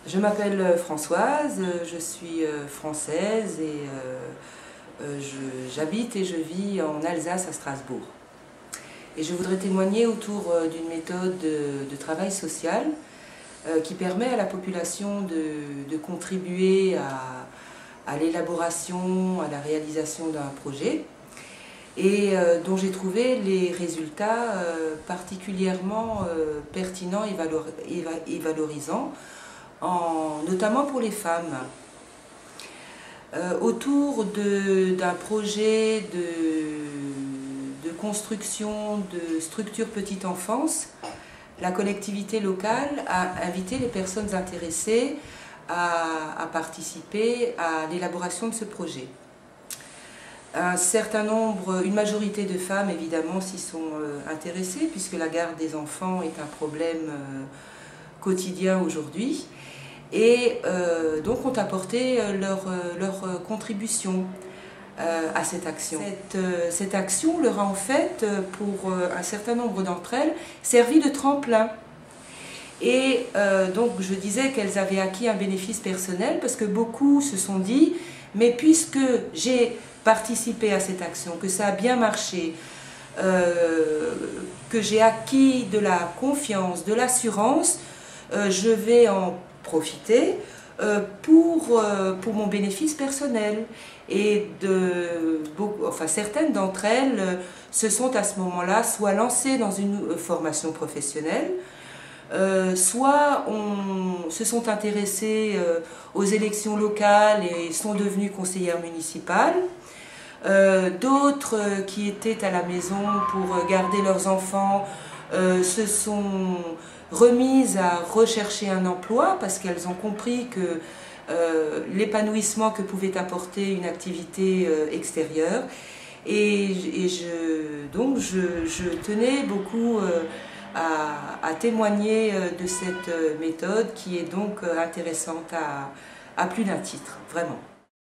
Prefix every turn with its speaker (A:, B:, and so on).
A: Je m'appelle Françoise, je suis française et j'habite et je vis en Alsace à Strasbourg. Et je voudrais témoigner autour d'une méthode de travail social qui permet à la population de contribuer à l'élaboration, à la réalisation d'un projet et dont j'ai trouvé les résultats particulièrement pertinents et valorisants, notamment pour les femmes. Autour d'un projet de construction de structures petite enfance, la collectivité locale a invité les personnes intéressées à participer à l'élaboration de ce projet. Une majorité de femmes évidemment s'y sont intéressées puisque la garde des enfants est un problème quotidien aujourd'hui et donc ont apporté leur contribution à cette action. Cette action leur a en fait, pour un certain nombre d'entre elles, servi de tremplin. Et donc je disais qu'elles avaient acquis un bénéfice personnel parce que beaucoup se sont dit « mais puisque j'ai participé à cette action, que ça a bien marché, que j'ai acquis de la confiance, de l'assurance, je vais en profiter pour mon bénéfice personnel. » Et certaines d'entre elles se sont à ce moment-là soit lancées dans une formation professionnelle, soit se sont intéressées aux élections locales et sont devenues conseillères municipales. D'autres qui étaient à la maison pour garder leurs enfants se sont remises à rechercher un emploi parce qu'elles ont compris que l'épanouissement que pouvait apporter une activité extérieure. Donc je tenais beaucoup à témoigner de cette méthode qui est donc intéressante à plus d'un titre, vraiment.